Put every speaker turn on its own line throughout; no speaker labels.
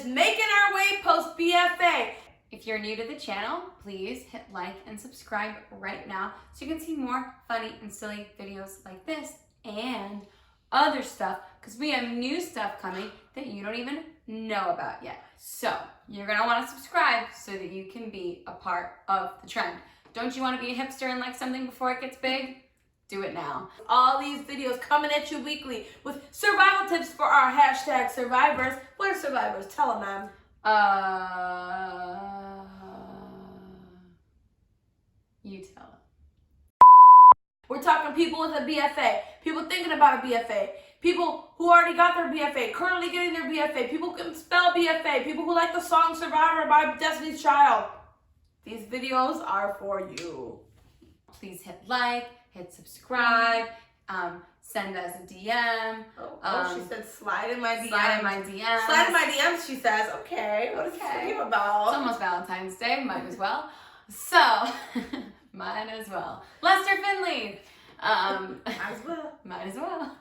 just making our way post B.F.A.
If you're new to the channel, please hit like and subscribe right now so you can see more funny and silly videos like this and other stuff, because we have new stuff coming that you don't even know about yet. So you're gonna want to subscribe so that you can be a part of the trend. Don't you want to be a hipster and like something before it gets big? Do it now.
All these videos coming at you weekly with survival tips for our hashtag survivors. What are survivors? Tell them, ma'am.
You tell it.
We're talking people with a B.F.A, people thinking about a B.F.A, people who already got their B.F.A, currently getting their B.F.A, people who can spell B.F.A, people who like the song Survivor by Destiny's Child. These videos are for you.
Please hit like, hit subscribe, send us a DM.
She said slide in my DMs.
Slide in my DMs.
Slide in my DMs, she says. Okay, what is this video about?
It's almost Valentine's Day, might as well. So, might as well. Lester Finley.
Might as well.
Might as well.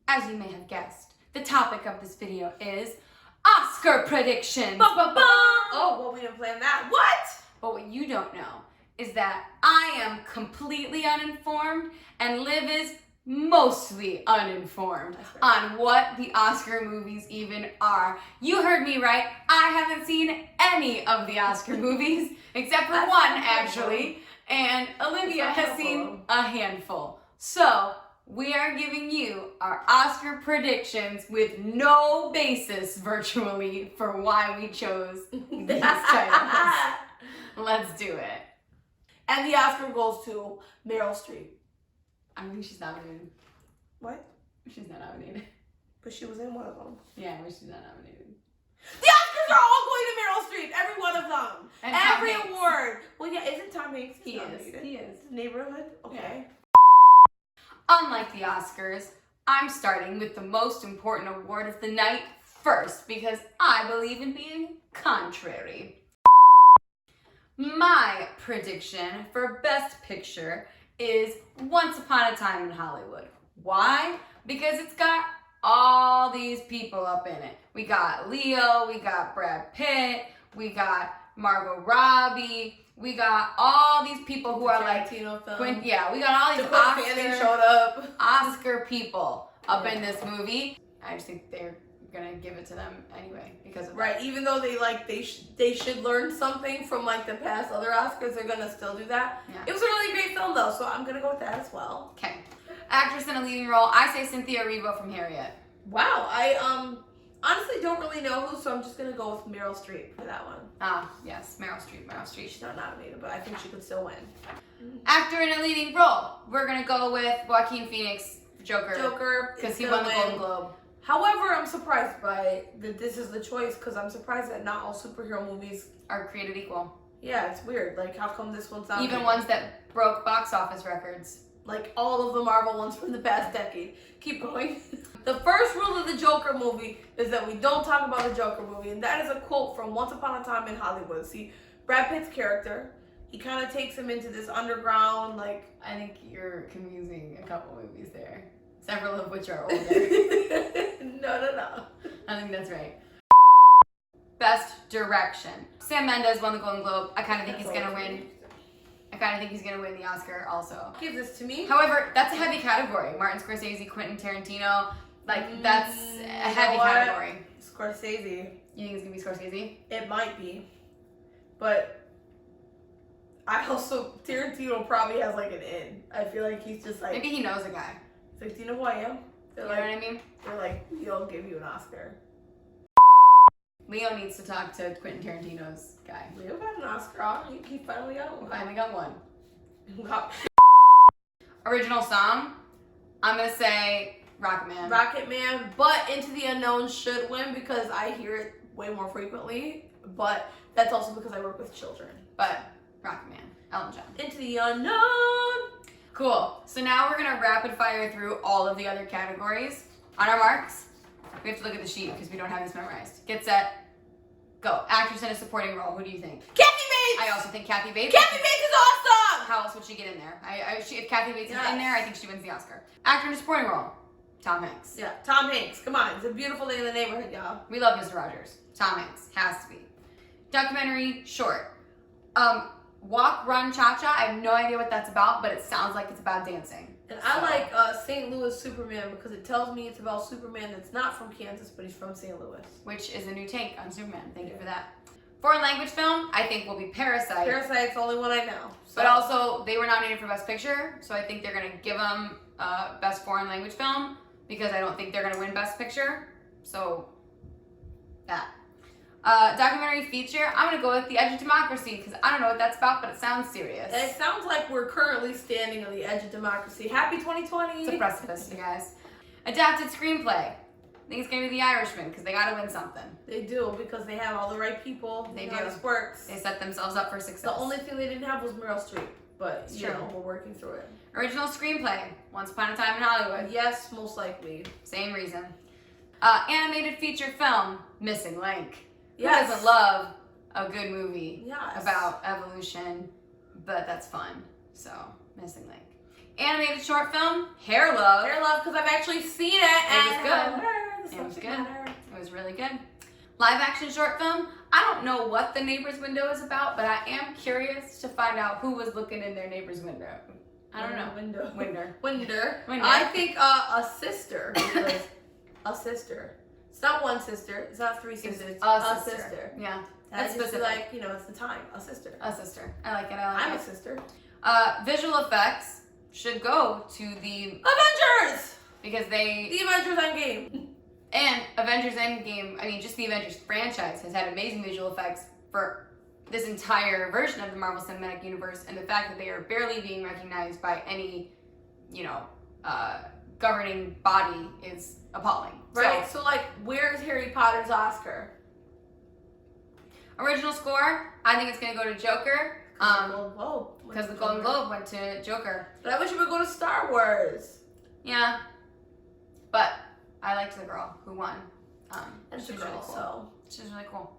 As you may have guessed, the topic of this video is Oscar predictions.
Oh, well, we didn't plan that. What?
But what you don't know is that I am completely uninformed and Liv is mostly uninformed on what the Oscar movies even are. You heard me right. I haven't seen any of the Oscar movies except for one, actually, and Olivia has seen a handful. So we are giving you our Oscar predictions with no basis virtually for why we chose these titles. Let's do it.
And the Oscar goes to Meryl Streep.
I think she's nominated.
What?
She's not nominated.
But she was in one of them.
Yeah, but she's not nominated.
The Oscars are all going to Meryl Streep. Every one of them.
And
every
Tom Hanks.
award. Well, yeah, isn't Tom Hanks?
He is.
Neighborhood? Okay.
Unlike the Oscars, I'm starting with the most important award of the night first because I believe in being contrary. My prediction for Best Picture is Once Upon a Time in Hollywood. Why? Because it's got all these people up in it. We got Leo, we got Brad Pitt, we got Margot Robbie, we got all these people who are like, we got all these Oscar people up in this movie. I just think they're gonna give it to them anyway because of that.
Even though they should learn something from like the past other Oscars, they're gonna still do that.
Yeah.
It was a really great film though, so I'm gonna go with that as well.
Okay. Actress in a leading role, I say Cynthia Erivo from Harriet.
Wow, I honestly don't really know who, so I'm just gonna go with Meryl Streep for that one.
Ah, yes, Meryl Streep.
She's not nominated, but I think she could still win.
Actor in a leading role, we're gonna go with Joaquin Phoenix, Joker, because he won the Golden Globe.
However, I'm surprised by that this is the choice because I'm surprised that not all superhero movies
are created equal.
Yeah, it's weird. Like, how come this one's not?
Even ones that broke box office records.
Like all of the Marvel ones from the past decade. Keep going. The first rule of the Joker movie is that we don't talk about the Joker movie, and that is a quote from Once Upon a Time in Hollywood. See, Brad Pitt's character, he kind of takes him into this underground, like...
I think you're confusing a couple movies there. Several of which are older.
No.
I think that's right. Best Direction. Sam Mendes won the Golden Globe. I kind of think he's going to win. I kind of think he's going to win the Oscar also.
Give this to me.
However, that's a heavy category. Martin Scorsese, Quentin Tarantino. Like, that's a heavy category.
Scorsese.
You think it's going to be Scorsese?
It might be. But I also... Tarantino probably has like an in. I feel like he's just like...
Maybe he knows a guy.
It's like, do you know who I am?
You know what I mean?
They're like, we'll give you an Oscar.
Leo needs to talk to Quentin Tarantino's guy.
Leo got an Oscar. He finally got one.
Finally got one.
Wow.
Original song, I'm going to say Rocket Man.
Rocket Man, but Into the Unknown should win because I hear it way more frequently. But that's also because I work with children.
But Rocket Man, Elton John.
Into the Unknown.
Cool. So now we're going to rapid fire through all of the other categories. On our marks, we have to look at the sheet because we don't have this memorized. Get set. Go. Actress in a supporting role. Who do you think?
Kathy Bates!
I also think Kathy Bates.
Kathy Bates is awesome!
How else would she get in there? If Kathy Bates is in there, I think she wins the Oscar. Actor in a supporting role. Tom Hanks.
Yeah, Tom Hanks. Come on, it's a beautiful day in the neighborhood, y'all.
We love Mr. Rogers. Tom Hanks. Has to be. Documentary, short. Walk, Run, Cha-Cha. I have no idea what that's about, but it sounds like it's about dancing.
And I like St. Louis Superman because it tells me it's about Superman that's not from Kansas, but he's from St. Louis.
Which is a new take on Superman. Thank you for that. Foreign language film, I think will be Parasite.
Parasite's the only one I know. So.
But also, they were nominated for Best Picture, so I think they're going to give them Best Foreign Language Film because I don't think they're going to win Best Picture. So, that. Documentary feature, I'm going to go with The Edge of Democracy because I don't know what that's about, but it sounds serious.
And it sounds like we're currently standing on the edge of democracy. Happy 2020!
It's a precipice, you guys. Adapted screenplay. I think it's going to be The Irishman because they got to win something.
They do because they have all the right people.
They
know
do.
how this works.
They set themselves up for success.
The only thing they didn't have was Meryl Streep, but you
true.
know, we're working through it.
Original screenplay, Once Upon a Time in Hollywood.
Yes, most likely.
Same reason. Animated feature film, Missing Link.
Yes.
Who doesn't love a good movie
Yes.
about evolution, but that's fun. So, Missing Link. Animated short film, Hair Love.
Hair Love, because I've actually seen it.
It was good. It was good. It was really good. Live action short film. I don't know what the neighbor's window is about, but I am curious to find out who was looking in their neighbor's window. I don't know. Window.
I think a sister. Because a sister. It's not one sister. It's not three sisters. It's a sister.
Yeah.
That's
That's
just
specific.
like, you know, it's the time. A sister.
A sister. I like it. I like
I'm
it.
a sister.
Visual effects should go to the
Avengers!
because they
The Avengers Endgame.
and Avengers Endgame. I mean, just the Avengers franchise has had amazing visual effects for this entire version of the Marvel Cinematic Universe, and the fact that they are barely being recognized by any, governing body is appalling.
Right? So, like, where's Harry Potter's Oscar?
Original score, I think it's gonna go to Joker.
Golden Globe.
Because the Golden Globe went to Joker.
But I wish it would go to Star Wars.
Yeah. But I liked the girl who won.
And it's a
she's
girl,
really cool.
so.
She's really cool.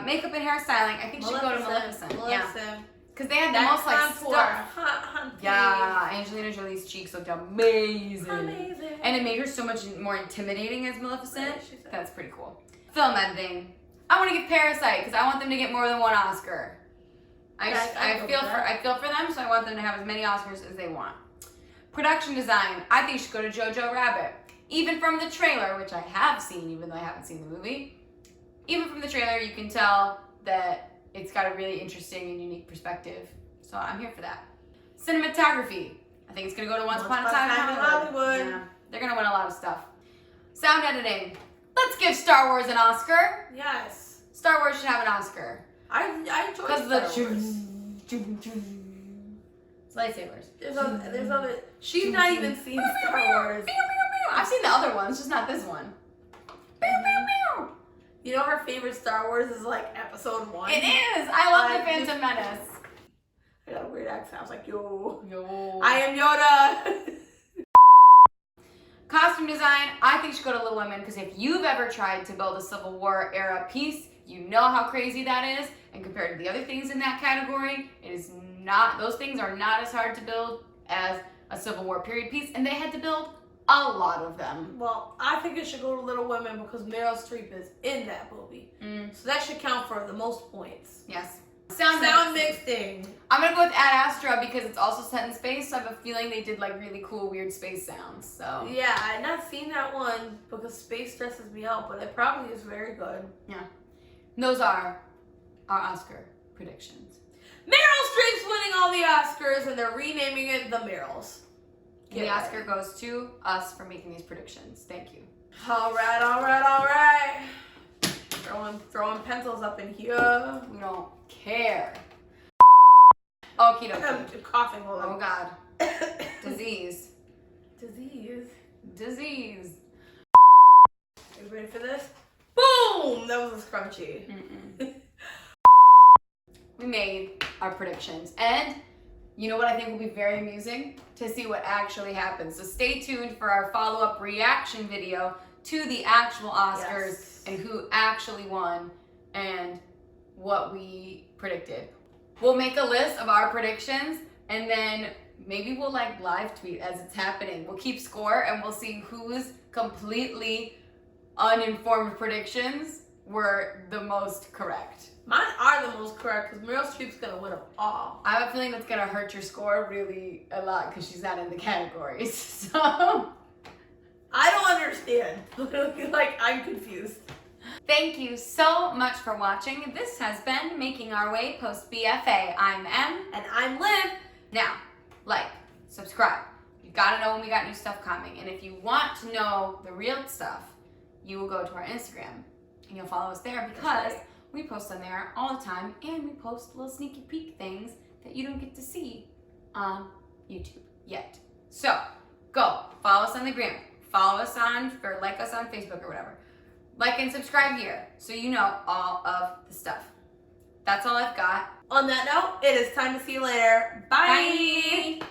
Makeup and hairstyling, I think should go to Maleficent. Yeah. Because they had the most like stuff. Yeah, Angelina Jolie's cheeks looked amazing.
Amazing.
And it made her so much more intimidating as Maleficent.
Right, she said.
That's pretty cool. Film editing. I want to give Parasite because I want them to get more than one Oscar. I feel for them, so I want them to have as many Oscars as they want. Production design, I think should go to Jojo Rabbit. Even from the trailer, which I have seen, even though I haven't seen the movie, even from the trailer, you can tell that it's got a really interesting and unique perspective. So I'm here for that. Cinematography, I think it's gonna go to Once Upon a Time in Hollywood. Yeah, they're gonna win a lot of stuff. Sound editing, let's give Star Wars an Oscar.
Yes.
Star Wars should have an Oscar.
I enjoy Star Wars.
It's lightsabers.
There's other. She's not even seen Star Wars.
I've seen the other ones, just not this one.
You know her favorite Star Wars is like Episode 1.
It is. I love the Phantom Menace.
I got a weird accent. I was like, yo.
Yo.
I am Yoda.
Costume design, I think should go to Little Women because if you've ever tried to build a Civil War era piece, you know how crazy that is. And compared to the other things in that category, it is not. Those things are not as hard to build as a Civil War period piece, and they had to build a lot of them.
Well, I think it should go to Little Women because Meryl Streep is in that movie. So that should count for the most points.
Yes.
Sound mixing.
I'm gonna go with Ad Astra because it's also set in space, so I have a feeling they did like really cool, weird space sounds. So
yeah, I've not seen that one because space stresses me out, but it probably is very good.
Yeah. And those are our Oscar predictions.
Meryl Streep's winning all the Oscars, and they're renaming it the Meryl's.
The Oscar goes to us for making these predictions. Thank you.
All right. Throwing pencils up in here.
We don't care. Okie dokie.
I'm coughing. Hold on.
Oh God. Disease.
Disease. Are you ready for this? Boom! That was a scrunchie.
We made our predictions, and you know what I think will be very amusing? To see what actually happens. So stay tuned for our follow-up reaction video to the actual Oscars and who actually won and what we predicted. We'll make a list of our predictions and then maybe we'll like live tweet as it's happening. We'll keep score and we'll see whose completely uninformed predictions were the most correct.
Mine are the most correct because Meryl Streep's gonna win them all.
I have a feeling that's gonna hurt your score really a lot because she's not in the categories. So
I don't understand. Like, I'm confused.
thank you so much for watching. This has been Making Our Way post B.F.A. I'm Em.
And I'm Liv.
Now, like, subscribe. You gotta know when we got new stuff coming. And if you want to know the real stuff, you will go to our Instagram and you'll follow us there because we post on there all the time and we post little sneaky peek things that you don't get to see on YouTube yet. So, go, follow us on the gram, follow us on, or like us on Facebook or whatever. Like and subscribe here so you know all of the stuff. That's all I've got.
On that note, it is time to see you later. Bye.
Bye.